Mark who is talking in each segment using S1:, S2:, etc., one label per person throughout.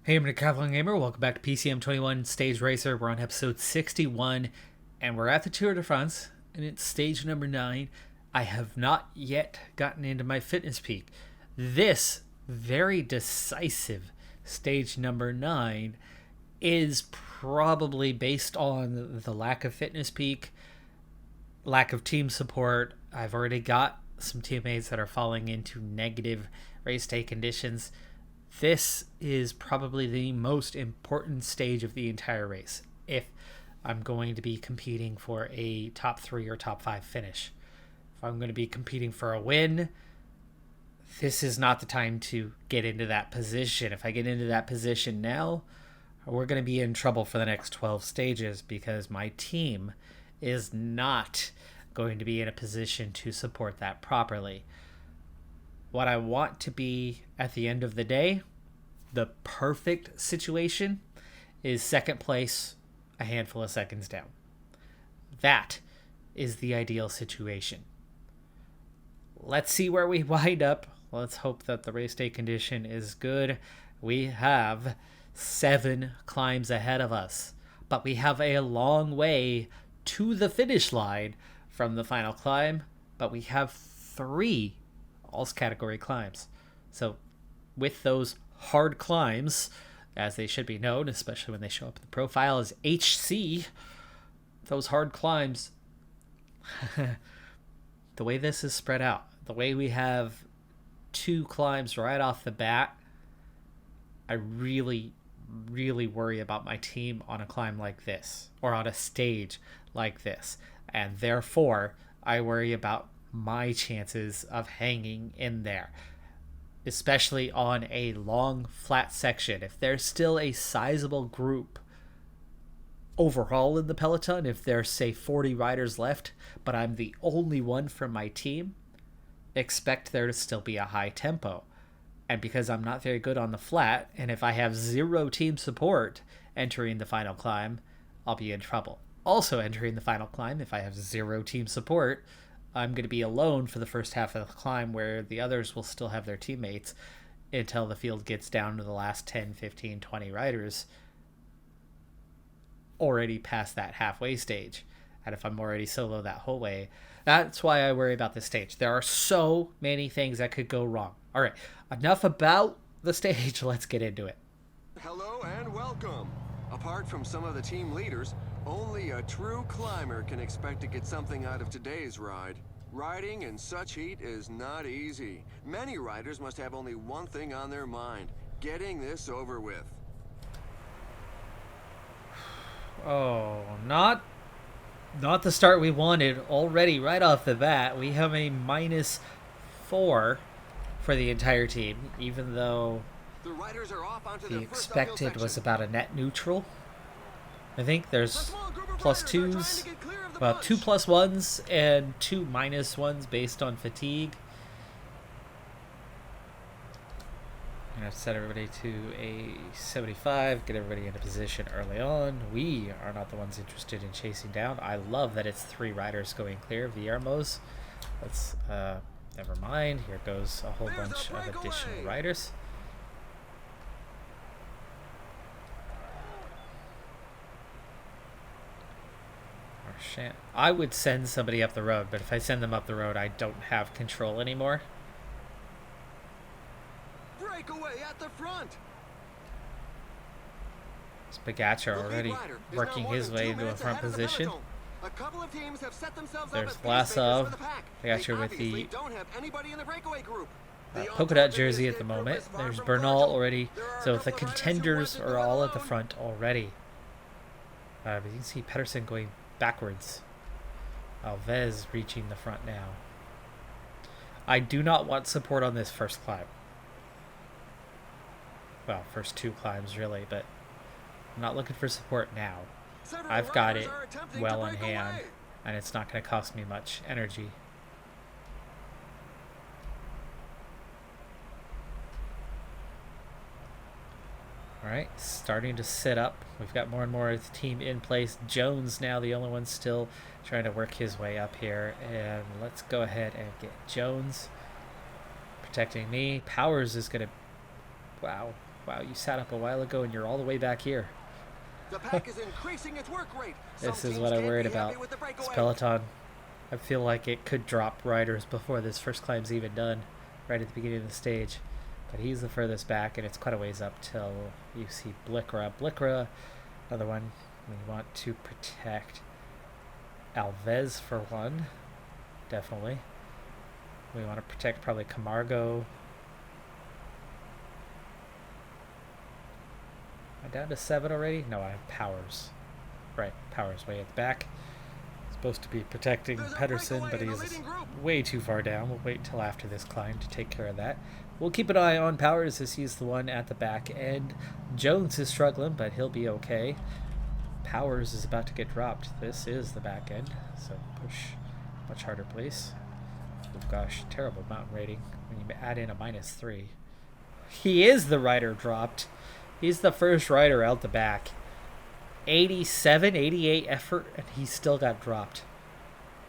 S1: Hey, I'm Decathlon Gamer. Welcome back to PCM21 Stage Racer. We're on episode 61, and we're at the Tour de France, and it's stage number 9. I have not yet gotten into my fitness peak. This very decisive stage number 9 is probably based on the lack of fitness peak, lack of team support. I've already got some teammates that are falling into negative race day conditions. This is probably the most important stage of the entire race if I'm going to be competing for a top 3 or top 5 finish. If I'm going to be competing for a win, this is not the time to get into that position. If I get into that position now, we're going to be in trouble for the next 12 stages because my team is not going to be in a position to support that properly. What I want to be at the end of the day, the perfect situation, is second place a handful of seconds down. That is the ideal situation. Let's see where we wind up. Let's hope that the race day condition is good. We have 7 climbs ahead of us, but we have a long way to the finish line from the final climb, but we have 3 Alls category climbs. So with those hard climbs, as they should be known, especially when they show up in the profile as HC, those hard climbs, the way this is spread out, the way we have 2 climbs right off the bat, I really worry about my team on a climb like this, or on a stage like this, and therefore I worry about my chances of hanging in there, especially on a long flat section. If there's still a sizable group overall in the peloton, if there's say 40 riders left but I'm the only one from my team, expect there to still be a high tempo. And because I'm not very good on the flat, and if I have 0 team support entering the final climb, I'll be in trouble. Also entering the final climb, if I have 0 team support, I'm going to be alone for the first half of the climb, where the others will still have their teammates until the field gets down to the last 10, 15, 20 riders already past that halfway stage. And if I'm already solo that whole way, that's why I worry about this stage. There are so many things that could go wrong. All right, enough about the stage. Let's get into it.
S2: Hello and welcome. Apart from some of the team leaders, only a true climber can expect to get something out of today's ride. Riding in such heat is not easy. Many riders must have only one thing on their mind: getting this over with.
S1: Oh, not the start we wanted already right off the bat. We have a -4 for the entire team, even though
S2: The riders are off onto
S1: the
S2: their first uphill
S1: expected
S2: section.
S1: was about a net neutral. I think
S2: A
S1: there's
S2: small group of
S1: plus
S2: riders are trying
S1: 2s,
S2: to get clear of the
S1: well,
S2: bunch.
S1: 2 +1s and 2 -1s based on fatigue. I'm going to set everybody to a 75, get everybody into position early on. We are not the ones interested in chasing down. I love that it's 3 riders going clear of the Ermos. Let's, never mind. Here goes a whole
S2: There's
S1: bunch
S2: a
S1: of additional
S2: breakaway.
S1: riders. I would send somebody up the road, but if I send them up the road, I don't have control anymore.
S2: Breakaway at the front.
S1: Spagacha
S2: The lead
S1: already
S2: rider is
S1: working
S2: now more
S1: his
S2: than
S1: way
S2: 2
S1: into a
S2: minutes
S1: front
S2: ahead of the
S1: position.
S2: peloton. A couple of teams have set themselves
S1: There's
S2: up as pacemakers
S1: Vlasov.
S2: for the pack.
S1: They got you with
S2: obviously
S1: the
S2: don't have anybody in the breakaway group. The
S1: polka dot
S2: on-top
S1: jersey at the
S2: Disney group
S1: moment.
S2: is far
S1: There's
S2: from
S1: Bernal
S2: cordial.
S1: already.
S2: There are a
S1: So the
S2: couple of riders who
S1: contenders
S2: want to
S1: are
S2: do it
S1: all at the
S2: alone.
S1: front already. But you can see Pedersen going backwards. Alves reaching the front now. I do not want support on this first climb. Well, first 2 climbs really, but I'm not looking for support now.
S2: Several
S1: I've got
S2: riders
S1: it
S2: are attempting
S1: well
S2: to
S1: in
S2: break
S1: hand,
S2: away.
S1: and it's not going to cost me much energy. All right, starting to set up. We've got more and more of the team in place. Jones now the only one still trying to work his way up here. And let's go ahead and get Jones protecting me. Powers is going to... Wow. Wow, you sat up a while ago and you're all the way back here.
S2: The pack is increasing its work rate.
S1: This
S2: Some
S1: is
S2: teams
S1: what I
S2: can't
S1: worried
S2: be happy
S1: about.
S2: with the
S1: This
S2: breakaway.
S1: peloton. I feel like it could drop riders before this first climb's even done, right at the beginning of the stage. But he's the furthest back, and it's quite a ways up till you see Blickra. Blickra, another one we want to protect. Alves for one, definitely. We want to protect probably Camargo. Am I down to 7 already? No, I have Powers. Right, Powers way at the back. Supposed to be protecting Pedersen, but he's way too far down. We'll wait till after this climb to take care of that. We'll keep an eye on Powers as he's the one at the back end. Jones is struggling, but he'll be okay. Powers is about to get dropped. This is the back end, so push much harder, please. Oh gosh, terrible mountain rating when you add in a -3. He is the rider dropped. He's the first rider out the back. 87, 88 effort, and he still got dropped.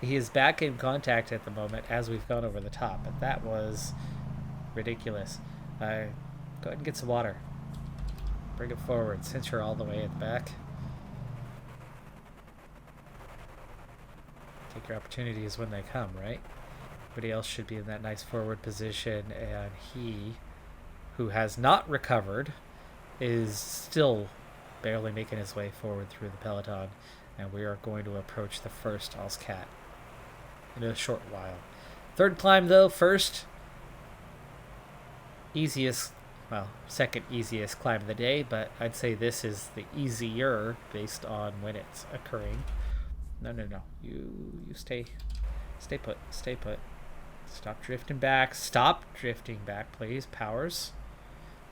S1: He is back in contact at the moment as we've gone over the top, but that was ridiculous. Go ahead and get some water. Bring it forward since you're all the way at the back. Take your opportunities when they come, right? Everybody else should be in that nice forward position, and he, who has not recovered, is still barely making his way forward through the peloton, and we are going to approach the first Alscat in a short while. Third climb though, first easiest, well, second easiest climb of the day, but I'd say this is the easier based on when it's occurring. No, you stay put, stay put. Stop drifting back, please. Powers,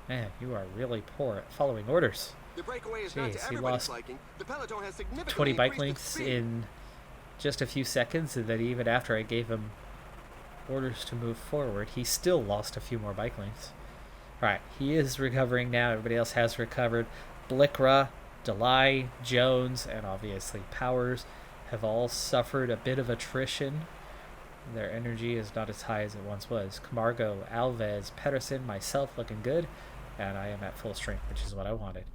S1: man, you are really poor at following orders.
S2: The breakaway is not to
S1: Jeez, he
S2: everybody's
S1: lost
S2: liking. The peloton has significantly
S1: 20 bike
S2: increased its
S1: lengths
S2: speed.
S1: in just a few seconds, and then even after I gave him orders to move forward, he still lost a few more bike lengths. Alright, he is recovering now. Everybody else has recovered. Blickra, Delay, Jones, and obviously Powers have all suffered a bit of attrition. Their energy is not as high as it once was. Camargo, Alves, Pedersen, myself looking good, and I am at full strength, which is what I wanted.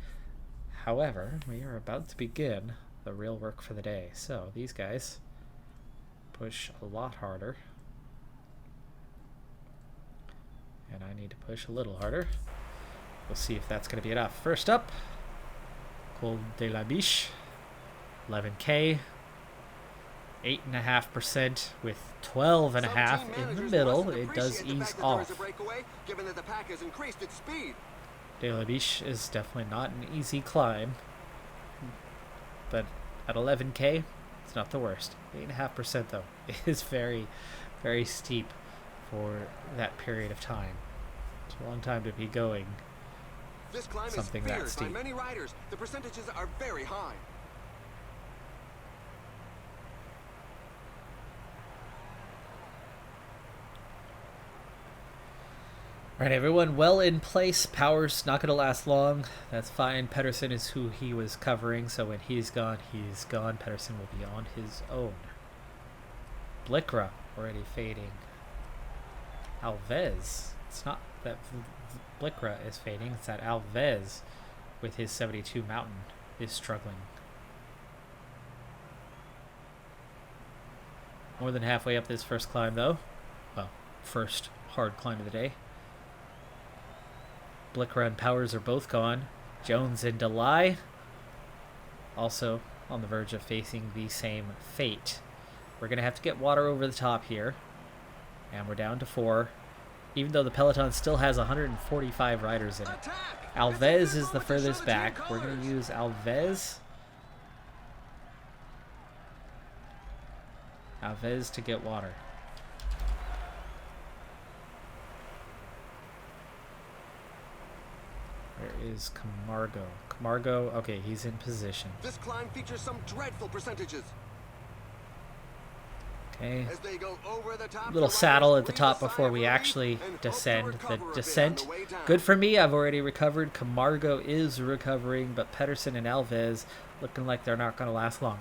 S1: However, we are about to begin the real work for the day. So these guys push a lot harder, and I need to push a little harder. We'll see if that's going to be enough. First up, Col de la Biche, 11K, 8.5% with 12.5 in the middle. It does ease off.
S2: Given that the pack has increased its speed.
S1: De la Biche is definitely not an easy climb, but at 11K, it's not the worst. 8.5% though is very, very steep for that period of time. It's a long time to be going
S2: This climb
S1: something
S2: is
S1: that
S2: feared by
S1: steep.
S2: many riders. The percentages are very high.
S1: Right, everyone well in place. Powers not going to last long. That's fine. Pedersen is who he was covering, so when he's gone, he's gone. Pedersen will be on his own. Blickra already fading. Alves. It's not that Blickra is fading. It's that Alves with his 72 mountain is struggling. More than halfway up this first climb, though. Well, first hard climb of the day. Blickra and Powers are both gone. Jones and Delay also on the verge of facing the same fate. We're going to have to get water over the top here. And we're down to 4. Even though the peloton still has 145 riders in it. Alves is the furthest back. We're going to use Alves. Alves to get water. Where is Camargo? Camargo, okay, he's in position.
S2: This climb features some dreadful percentages.
S1: Okay.
S2: As they go over the top,
S1: Little
S2: the
S1: saddle
S2: riders
S1: at the
S2: breathe
S1: top
S2: a sigh
S1: before
S2: of
S1: we
S2: relief
S1: actually
S2: and hope to
S1: descend. The
S2: recover a bit on
S1: descent,
S2: the way down.
S1: good for me. I've already recovered. Camargo is recovering, but Pedersen and Alves looking like they're not going to last long.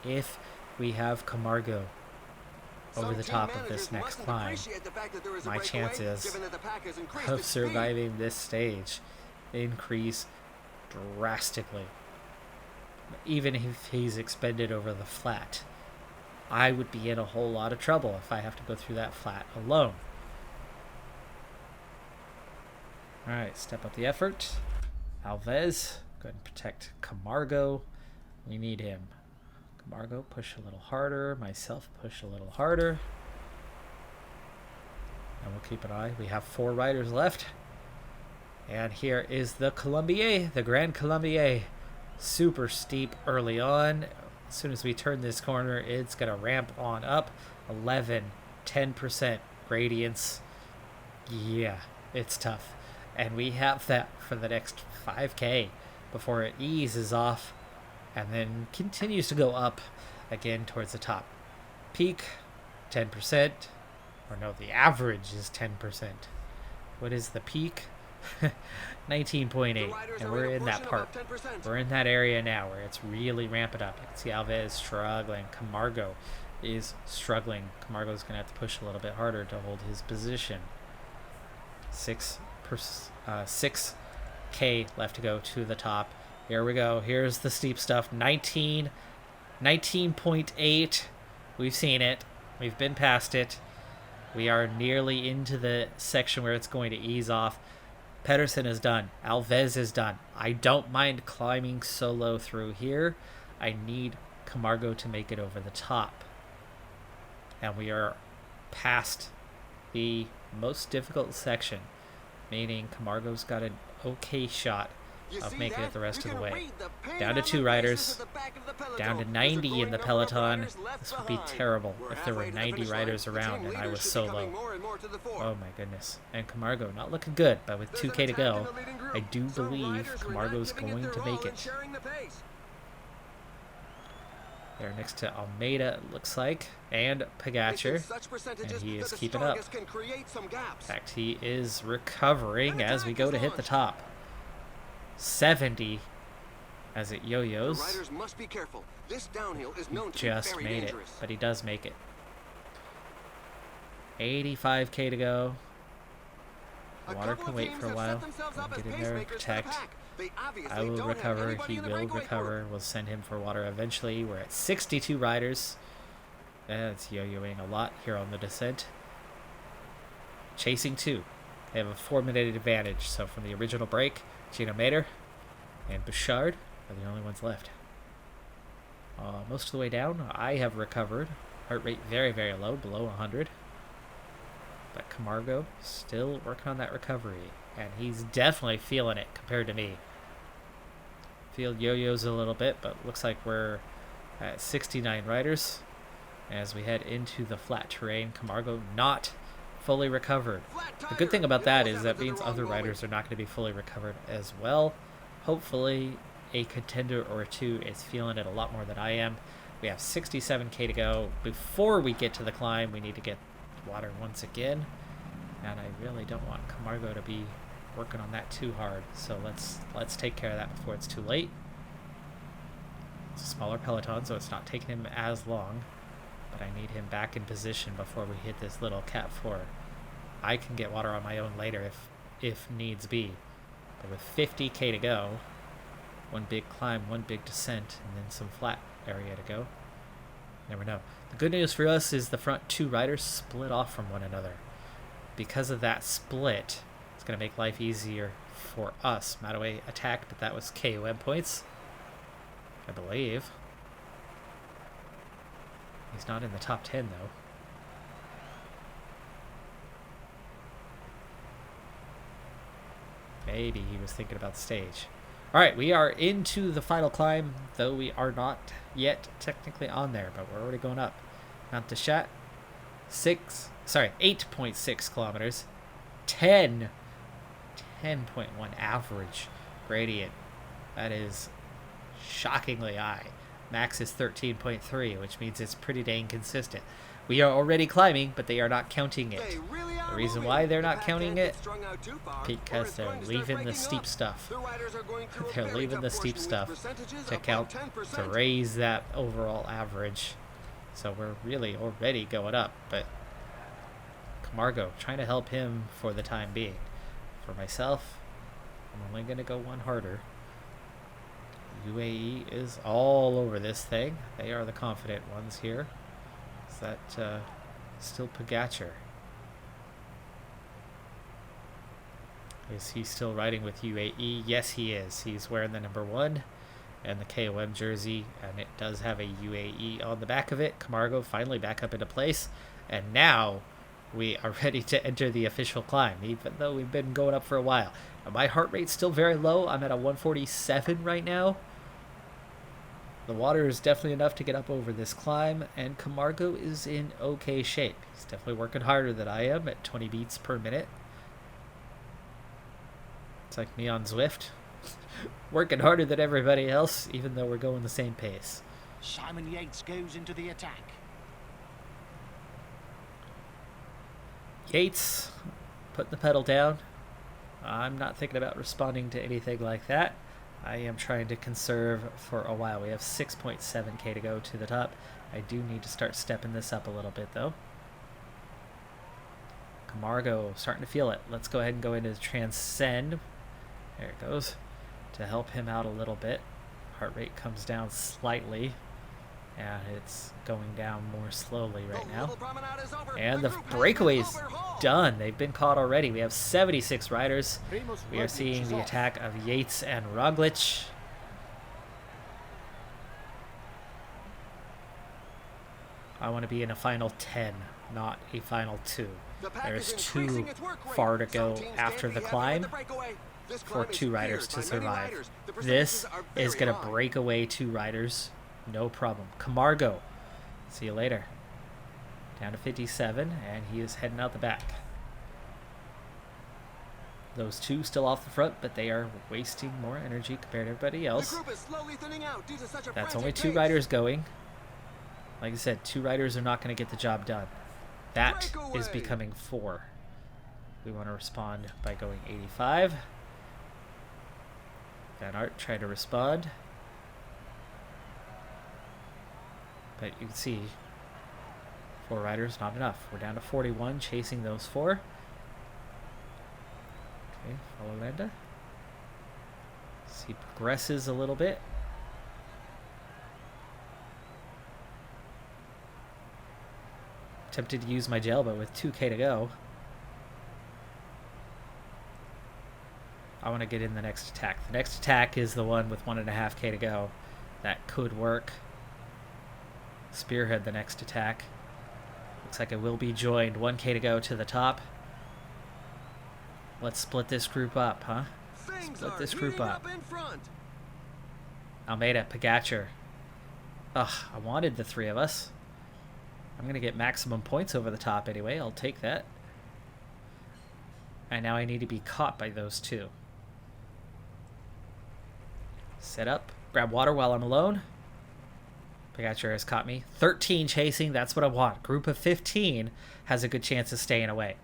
S1: If we have Camargo over the top of this next climb, my chances of surviving this stage increase drastically. Even if he's expended over the flat, I would be in a whole lot of trouble if I have to go through that flat alone. Alright, step up the effort. Alves, go ahead and protect Camargo. We need him. Camargo, push a little harder. Myself, push a little harder. And we'll keep an eye. We have 4 riders left. And here is the Colombier, the Grand Colombier. Super steep early on. As soon as we turn this corner, it's going to ramp on up. 11, 10% gradients. Yeah, it's tough. And we have that for the next 5K before it eases off and then continues to go up again towards the top. Peak, 10%. Or no, the average is 10%. What is the peak? 19.8. And we're in that part. We're in that area now where it's really ramping up. You can see Alves struggling. Camargo is struggling. Camargo's going to have to push a little bit harder to hold his position. 6K left to go to the top. Here we go. Here's the steep stuff. 19.8. We've seen it. We've been past it. We are nearly into the section where it's going to ease off. Pedersen is done. Alves is done. I don't mind climbing solo through here. I need Camargo to make it over the top. And we are past the most difficult section, meaning Camargo's got an okay shot of making it the rest of the way. Down to 2 riders, down to 90 in the peloton. This would be terrible if there were 90 riders around and I was solo. Oh my goodness. And Camargo not looking good, but with 2K to go, I do believe Camargo's going to make it. They're next to Almeida, it looks like, and Pogacar, and he is keeping up. In fact, he is recovering as we go to hit the top. 70 as it yo-yos. Just made it, but he does make it. 85K to go. Water can wait for a while. Get in there and protect. I will recover. He will recover. We'll send him for water eventually. We're at 62 riders. It's yo-yoing a lot here on the descent. Chasing 2. They have a 4-minute advantage. So from the original break, Gino Mater and Bouchard are the only ones left. Most of the way down, I have recovered. Heart rate very, very low, below 100. But Camargo still working on that recovery. And he's definitely feeling it compared to me. Field yo-yos a little bit, but looks like we're at 69 riders. As we head into the flat terrain, Camargo not fully recovered. The good thing about that is that means other riders are not going to be fully recovered as well. Hopefully a contender or 2 is feeling it a lot more than I am. We have 67K to go. Before we get to the climb, we need to get water once again. And I really don't want Camargo to be working on that too hard. So let's take care of that before it's too late. It's a smaller peloton, so it's not taking him as long. But I need him back in position before we hit this little Cat 4. I can get water on my own later if needs be. But with 50K to go, 1 big climb, 1 big descent, and then some flat area to go. Never know. The good news for us is the front 2 riders split off from one another. Because of that split, it's going to make life easier for us. Mataway attacked, but that was KOM points, I believe. He's not in the top 10, though. Maybe he was thinking about the stage. Alright, we are into the final climb, though we are not yet technically on there, but we're already going up. Mount de Chat, 8.6 kilometers, 10.1 average gradient. That is shockingly high. Max is 13.3, which means it's pretty dang consistent. We are already climbing, but they are not counting it. The reason why they're not counting it, because they're leaving the steep stuff. They're leaving the steep stuff to count, to raise that overall average. So we're really already going up, but Camargo, trying to help him for the time being. For myself, I'm only going to go one harder. UAE is all over this thing. They are the confident ones here. Is that still Pogacar? Is he still riding with UAE? Yes, he is. He's wearing the number 1 and the KOM jersey, and it does have a UAE on the back of it. Camargo finally back up into place, and now we are ready to enter the official climb, even though we've been going up for a while. My heart rate's still very low. I'm at a 147 right now. The water is definitely enough to get up over this climb, and Camargo is in okay shape. He's definitely working harder than I am at 20 beats per minute. It's like me on Zwift. Working harder than everybody else, even though we're going the same pace.
S3: Simon Yates goes into the attack.
S1: Yates, put the pedal down. I'm not thinking about responding to anything like that. I am trying to conserve for a while. We have 6.7k to go to the top. I do need to start stepping this up a little bit, though. Camargo, starting to feel it. Let's go ahead and go into Transcend. There it goes. To help him out a little bit. Heart rate comes down slightly. And it's going down more slowly right now. And the breakaway's done. They've been caught already. We have 76 riders. We are seeing the attack of Yates and Roglic. I want to be in a final 10, not a final 2. There's too far to go after the climb for 2 riders to survive. This is going to break away 2 riders. No problem. Camargo, see you later. Down to 57, and he is heading out the back. Those 2 still off the front, but they are wasting more energy compared to everybody else. That's only 2 riders going. Like I said, 2 riders are not going to get the job done. That is becoming 4. We want to respond by going 85. Van Aert try to respond. But you can see 4 riders, not enough. We're down to 41, chasing those 4. Okay, follow Landa. He progresses a little bit. Tempted to use my gel, but with 2k to go. I want to get in the next attack. The next attack is the one with 1.5k to go. That could work. Spearhead the next attack. Looks like it will be joined. 1k to go to the top. Let's split this group up, huh? Split this group up. Almeida, Pogacar. Ugh, I wanted the 3 of us. I'm going to get maximum points over the top anyway. I'll take that. And now I need to be caught by those 2. Set up. Grab water while I'm alone. Pogacar has caught me. 13 chasing. That's what I want. Group of 15 has a good chance of staying away.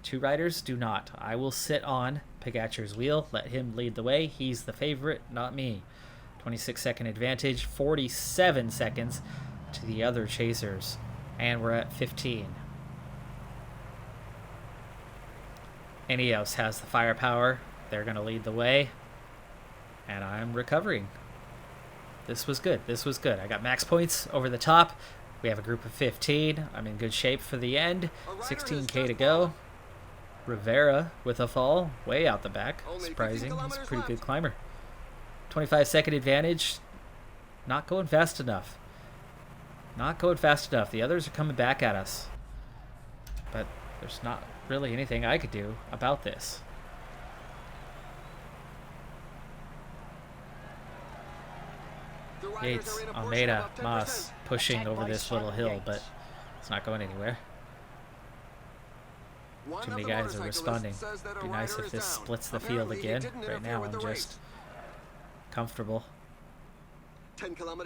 S1: 2 riders do not. I will sit on Pogacar's wheel. Let him lead the way. He's the favorite, not me. 26-second advantage. 47 seconds to the other chasers. And we're at 15. Ineos has the firepower. They're going to lead the way. And I'm recovering. This was good. This was good. I got max points over the top. We have a group of 15. I'm in good shape for the end. 16k to go. Rivera with a fall. Way out the back. Surprising. He's a pretty good climber. 25-second advantage. Not going fast enough. Not going fast enough. The others are coming back at us. But there's not really anything I could do about this. Yates, Almeida, Moss pushing over this little hill, but it's not going anywhere. Too many guys are responding. It'd be nice if this splits the field again. Right now I'm just comfortable.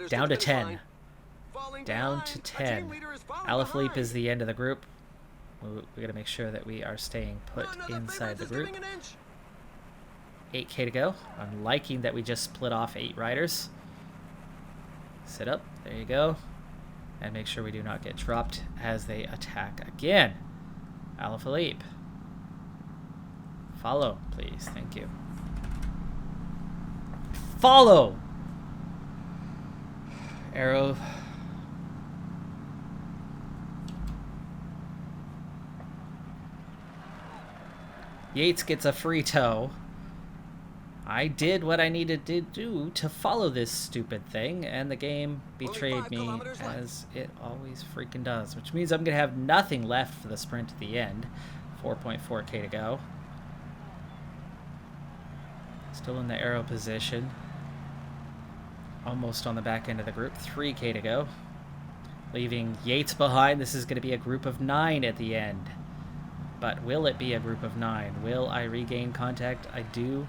S1: Down to 10. Down to 10. Alaphilippe is the end of the group. We got to make sure that we are staying put inside the group. 8k to go. I'm liking that we just split off 8 riders. Sit up. There you go. And make sure we do not get dropped as they attack again. Alaphilippe. Follow, please. Thank you. follow. Arrow. Yates gets a free tow. I did what I needed to do to follow this stupid thing, and the game betrayed me, as it always freaking does, which means I'm going to have nothing left for the sprint at the end. 4.4k to go. Still in the arrow position. Almost on the back end of the group. 3k to go. Leaving Yates behind. This is going to be a group of 9 at the end. But will it be a group of 9? Will I regain contact? I do.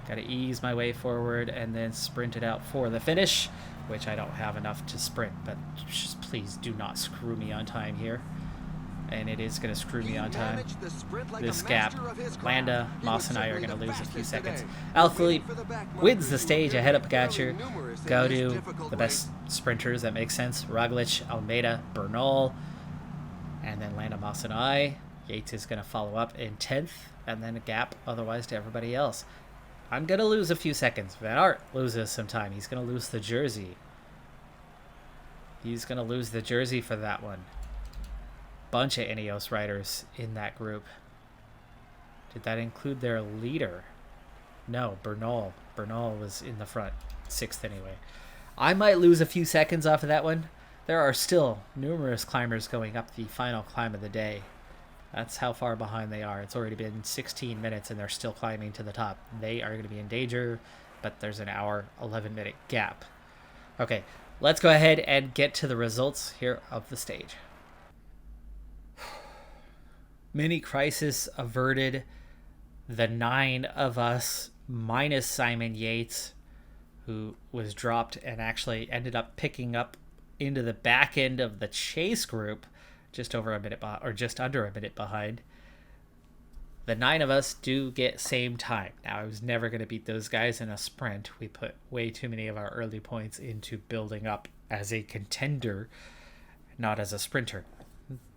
S1: Got to ease my way forward and then sprint it out for the finish, which I don't have enough to sprint, but just please do not screw me on time here. And it is going to screw me on time. This gap, Landa, Moss, and I are going to lose a few seconds. Alphilippe wins the stage ahead of Pogacar. Go to the best sprinters, that makes sense. Roglic, Almeida, Bernal, and then Landa, Moss, and I. Yates is going to follow up in 10th, and then a gap otherwise to everybody else. I'm going to lose a few seconds. Van Aert loses some time. He's going to lose the jersey. He's going to lose the jersey for that one. Bunch of Ineos riders in that group. Did that include their leader? No, Bernal. Bernal was in the front. 6th anyway. I might lose a few seconds off of that one. There are still numerous climbers going up the final climb of the day. That's how far behind they are. It's already been 16 minutes and they're still climbing to the top. They are going to be in danger, but there's an hour, 11-minute gap. Okay, let's go ahead and get to the results here of the stage. Mini crisis averted. The 9 of us, minus Simon Yates, who was dropped and actually ended up picking up into the back end of the chase group, just over a minute or just under a minute behind. The 9 of us do get same time. Now, I was never going to beat those guys in a sprint. We put way too many of our early points into building up as a contender, not as a sprinter.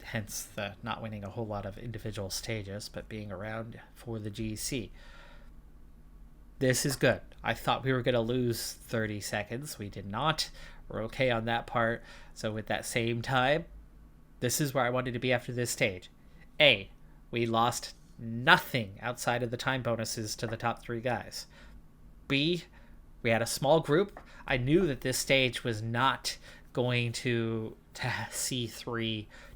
S1: Hence the not winning a whole lot of individual stages, but being around for the GC. This is good. I thought we were going to lose 30 seconds. We did not. We're okay on that part. So with that same time, this is where I wanted to be after this stage. A, we lost nothing outside of the time bonuses to the top 3 guys. B, we had a small group. I knew that this stage was not going to see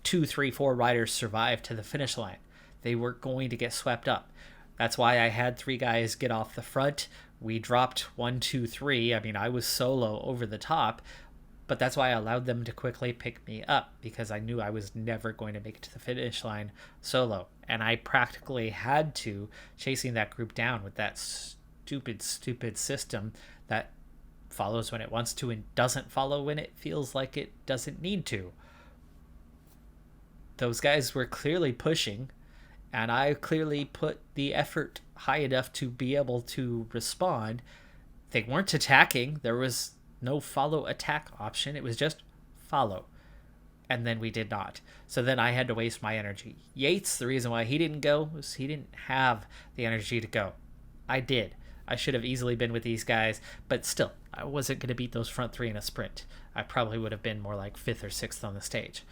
S1: 2, 3, 4 riders survive to the finish line. They were going to get swept up. That's why I had 3 guys get off the front. We dropped 1, 2, 3. I mean, I was solo over the top, but that's why I allowed them to quickly pick me up, because I knew I was never going to make it to the finish line solo. And I practically had to, chasing that group down with that stupid system that follows when it wants to and doesn't follow when it feels like it doesn't need to. Those guys were clearly pushing, and I clearly put the effort high enough to be able to respond. They weren't attacking. There was no follow attack option. It was just follow. And then we did not. So then I had to waste my energy. Yates, the reason why he didn't go was he didn't have the energy to go. I did. I should have easily been with these guys, but still, I wasn't going to beat those front 3 in a sprint. I probably would have been more like 5th or 6th on the stage.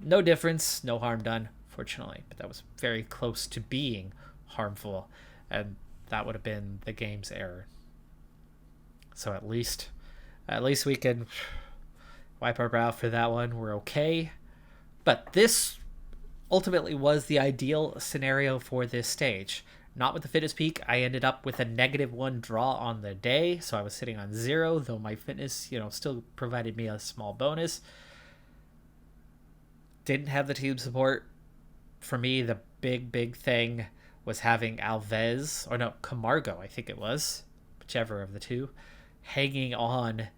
S1: No difference, no harm done, fortunately, but that was very close to being harmful, and that would have been the game's error. So at least we can wipe our brow for that one. We're okay. But this ultimately was the ideal scenario for this stage. Not with the fitness peak. I ended up with a -1 draw on the day, so I was sitting on 0, though my fitness, still provided me a small bonus. Didn't have the team support. For me, the big thing was having Camargo, I think it was, whichever of the two, hanging on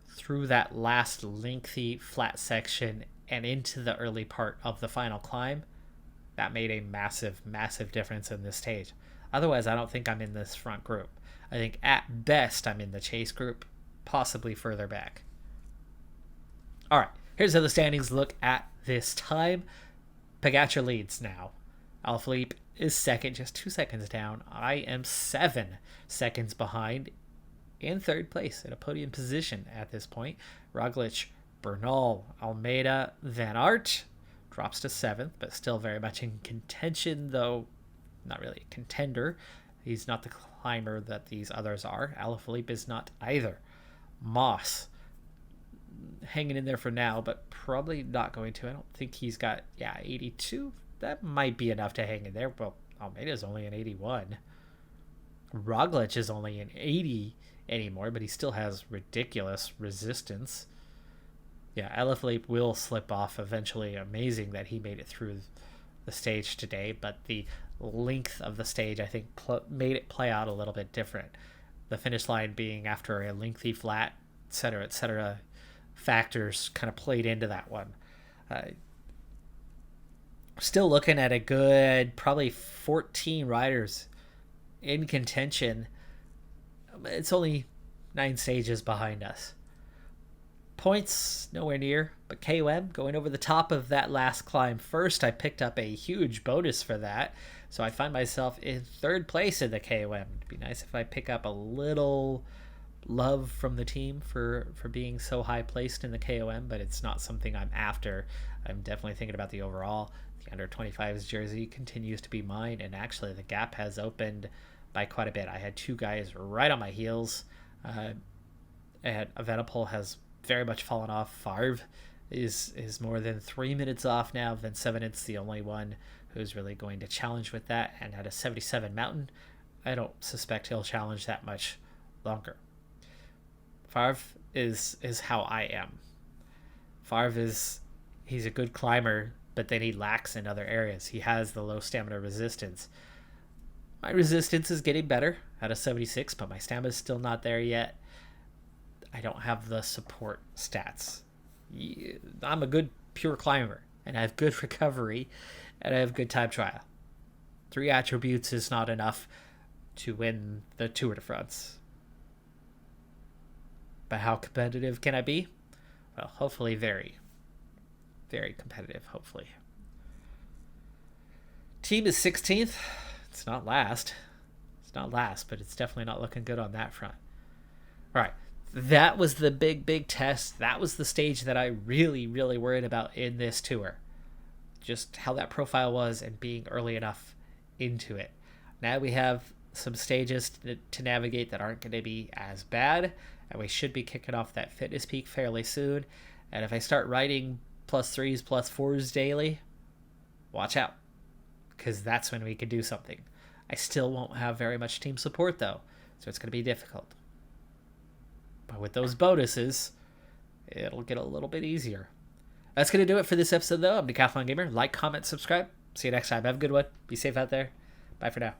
S1: through that last lengthy flat section and into the early part of the final climb. That made a massive difference in this stage. Otherwise, I don't think I'm in this front group. I think at best I'm in the chase group, possibly further back. All right, here's how the standings look at this time. Pogacar leads now. Alaphilippe is second, just 2 seconds down. I am 7 seconds behind in third place in a podium position at this point. Roglic, Bernal, Almeida, Van Aert drops to 7th, but still very much in contention, though not really a contender. He's not the climber that these others are. Alaphilippe is not either. Moss hanging in there for now, but probably not going to. I don't think he's got 82. That might be enough to hang in there. Well, Almeida's only an 81. Roglic is only an 80 anymore, but he still has ridiculous resistance. Yeah, Alaphilippe will slip off eventually. Amazing that he made it through the stage today, but the length of the stage, I think, made it play out a little bit different. The finish line being after a lengthy flat, etc., factors kind of played into that one. Still looking at a good probably 14 riders in contention. It's only 9 stages behind us. Points nowhere near, but KOM going over the top of that last climb first. I picked up a huge bonus for that, so I find myself in third place in the KOM. It'd be nice if I pick up a little love from the team for being so high placed in the KOM, but it's not something I'm after. I'm definitely thinking about the overall. The under 25s jersey continues to be mine, and actually the gap has opened by quite a bit. I had 2 guys right on my heels, and Evenepoel has very much fallen off. Favre is more than 3 minutes off now. Then 7 it's the only one who's really going to challenge with that, and at a 77 mountain, I don't suspect he'll challenge that much longer. Favre is how I am. Favre he's a good climber, but then he lacks in other areas. He has the low stamina resistance. My resistance is getting better at a 76, but my stamina is still not there yet. I don't have the support stats. I'm a good pure climber, and I have good recovery, and I have good time trial. 3 attributes is not enough to win the Tour de France. But how competitive can I be? Well, hopefully very, very competitive, hopefully. Team is 16th. It's not last. But it's definitely not looking good on that front. All right. That was the big test. That was the stage that I really, really worried about in this tour. Just how that profile was and being early enough into it. Now we have some stages to navigate that aren't going to be as bad, and we should be kicking off that fitness peak fairly soon. And if I start riding +3s, +4s daily, watch out, because that's when we could do something. I still won't have very much team support though, so it's going to be difficult. But with those bonuses, it'll get a little bit easier. That's going to do it for this episode, though. I'm Decathlon Gamer. Like, comment, subscribe. See you next time. Have a good one. Be safe out there. Bye for now.